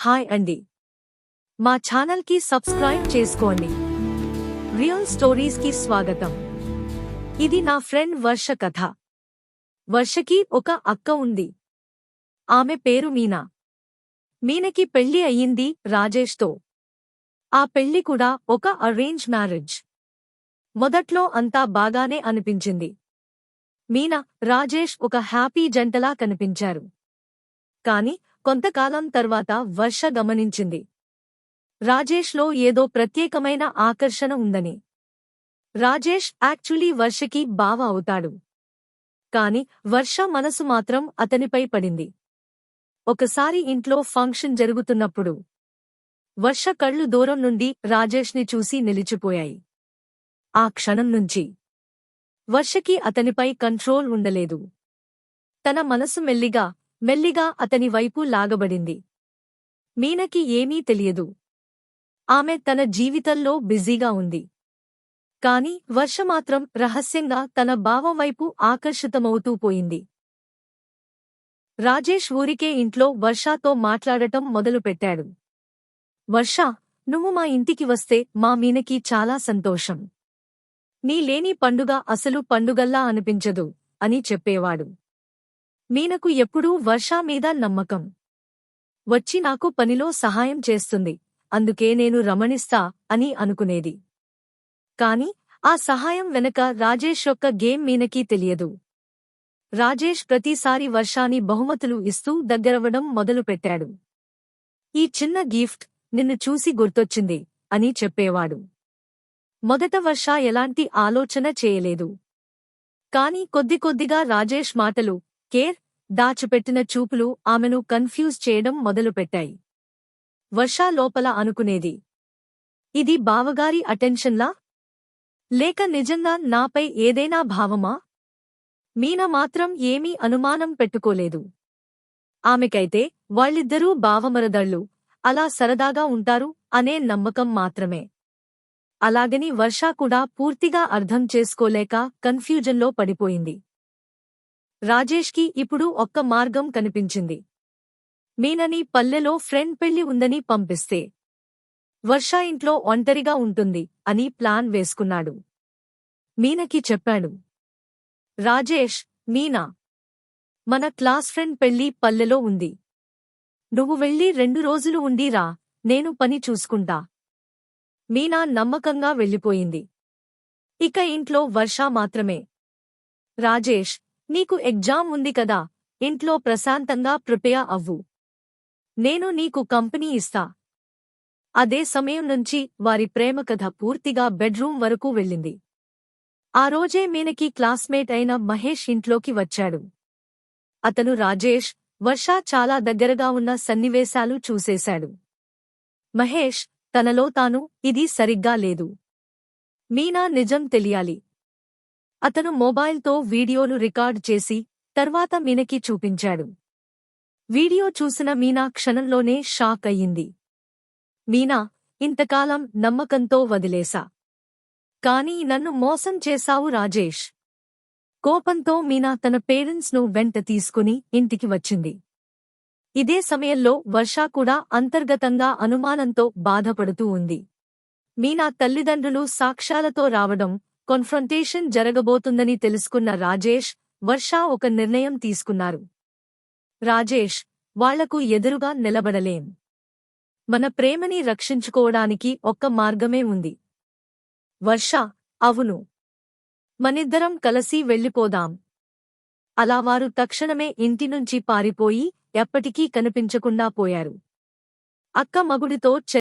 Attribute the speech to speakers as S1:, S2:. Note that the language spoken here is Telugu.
S1: హాయ్ అండి. మా ఛానల్కి సబ్స్క్రైబ్ చేసుకోండి. రియల్ స్టోరీస్కి స్వాగతం. ఇది నా ఫ్రెండ్ వర్ష కథ. వర్షకి ఒక అక్క ఉంది. ఆమె పేరు మీనా. మీనకి పెళ్లి అయ్యింది రాజేష్తో. ఆ పెళ్లి కూడా ఒక అరేంజ్ మ్యారేజ్. మొదట్లో అంతా బాగానే అనిపించింది. మీనా, రాజేష్ ఒక హ్యాపీ జంటలా కనిపించారు. కాని కొంతకాలం తర్వాత వర్ష గమనించింది, రాజేష్లో ఏదో ప్రత్యేకమైన ఆకర్షణ ఉందని. రాజేష్ యాక్చువల్లీ వర్షకి బావ అవుతాడు. కాని వర్ష మనసు మాత్రం అతనిపై పడింది. ఒకసారి ఇంట్లో ఫంక్షన్ జరుగుతున్నప్పుడు వర్ష కళ్ళు దూరం నుండి రాజేష్ని చూసి నిలిచిపోయాయి. ఆ క్షణం నుంచి వర్షకి అతనిపై కంట్రోల్ ఉండలేదు. తన మనసు మెల్లిగా అతని వైపు లాగబడింది. మీనకి ఏమీ తెలియదు. ఆమె తన జీవితంలో బిజీగా ఉంది. కాని వర్ష మాత్రం రహస్యంగా తన బావ వైపు ఆకర్షితమవుతూ పోయింది. రాజేష్ ఊరికే ఇంట్లో వర్షతో మాట్లాడటం మొదలుపెట్టాడు. వర్ష, నువ్వు మా ఇంటికి వస్తే మా మీనకి చాలా సంతోషం. నీ లేని పండుగ అసలు పండుగల్లా అనిపించదు అని చెప్పేవాడు. మీనకు ఎప్పుడూ వర్ష మీద నమ్మకం. వచ్చి నాకు పనిలో సహాయం చేస్తుంది, అందుకే నేను రమణిస్తా అని అనుకునేది. కాని ఆ సహాయం వెనక రాజేష్ యొక్క గేమ్ మీనకి తెలియదు. రాజేష్ ప్రతిసారి వర్షాని బహుమతులు ఇస్తూ దగ్గరవడం మొదలుపెట్టాడు. ఈ చిన్న గిఫ్ట్ నిన్ను చూసి గుర్తొచ్చింది అని చెప్పేవాడు. మొదట వర్ష ఎలాంటి ఆలోచన చేయలేదు. కాని కొద్దిగా రాజేష్ మాటలు, కేర్, దాచిపెట్టిన చూపులు ఆమెను కన్ఫ్యూజ్ చేయడం మొదలుపెట్టాయి. వర్ష లోపల అనుకునేది, ఇది బావగారి అటెన్షన్లా? లేక నిజంగా నాపై ఏదైనా భావమా? మీన మాత్రం ఏమీ అనుమానం పెట్టుకోలేదు. ఆమెకైతే వాళ్ళిద్దరూ బావమరదళ్ళు, అలా సరదాగా ఉంటారు అనే నమ్మకం మాత్రమే. అలాగని వర్ష కూడా పూర్తిగా అర్థం చేసుకోలేక కన్ఫ్యూజన్లో పడిపోయింది. రాజేష్కి ఇప్పుడు ఒక్క మార్గం కనిపించింది. మీనని పల్లెలో ఫ్రెండ్ పెళ్లి ఉందని పంపిస్తే వర్ష ఇంట్లో ఒంటరిగా ఉంటుంది అని ప్లాన్ వేసుకున్నాడు. మీనకి చెప్పాడు, రాజేష్, మీనా, మన క్లాస్ ఫ్రెండ్ పెళ్లి పల్లెలో ఉంది. నువ్వు వెళ్ళి 2 రోజులు ఉండిరా, నేను పని చూసుకుంటా. మీనా నమ్మకంగా వెళ్ళిపోయింది. ఇక ఇంట్లో వర్ష మాత్రమే. రాజేష్, నీకు ఎగ్జామ్ ఉంది కదా, ఇంట్లో ప్రశాంతంగా ప్రిపేర్ అవ్వు. నేను నీకు కంపెనీ ఇస్తా. అదే సమయం నుంచి వారి ప్రేమ కథ పూర్తిగా బెడ్రూమ్ వరకు వెళ్ళింది. ఆ రోజే మీనకి క్లాస్మేట్ అయిన మహేష్ ఇంట్లోకి వచ్చాడు. అతను రాజేష్, వర్ష చాలా దగ్గరగా ఉన్న సన్నివేశాలు చూసేశాడు. మహేష్ తనలో తాను, ఇది సరిగ్గా లేదు. మీనా నిజం తెలియాలి. అతను మొబైల్తో వీడియోలు రికార్డ్ చేసి తర్వాత మీనకి చూపించాడు. వీడియో చూసిన మీనా క్షణంలోనే షాక్ అయ్యింది. మీనా, ఇంతకాలం నమ్మకంతో వదిలేసా. కానీ నన్ను మోసం చేశావు రాజేష్. కోపంతో మీనా తన పేరెంట్స్ను వెంట తీసుకుని ఇంటికి వచ్చింది. ఇదే సమయంలో వర్ష కూడా అంతర్గతంగా అనుమానంతో బాధపడుతూ ఉంది. మీనా తల్లిదండ్రులు సాక్ష్యాలతో రావడం, కన్ఫ్రంటేషన్ జరగబోతుందని తెలుసుకున్న రాజేష్, వర్ష ఒక నిర్ణయం తీసుకున్నారు. రాజేష్, వాళ్లకు ఎదురుగా నిలబడలేం. మన ప్రేమని రక్షించుకోవడానికి ఒక్క మార్గమే ఉంది. వర్ష, అవును. మనిద్దరం కలిసి వెళ్ళిపోదాం. అలా వారు తక్షణమే ఇంటినుంచి పారిపోయి ఎప్పటికీ కనిపించకుండా పోయారు. అక్క మగుడితో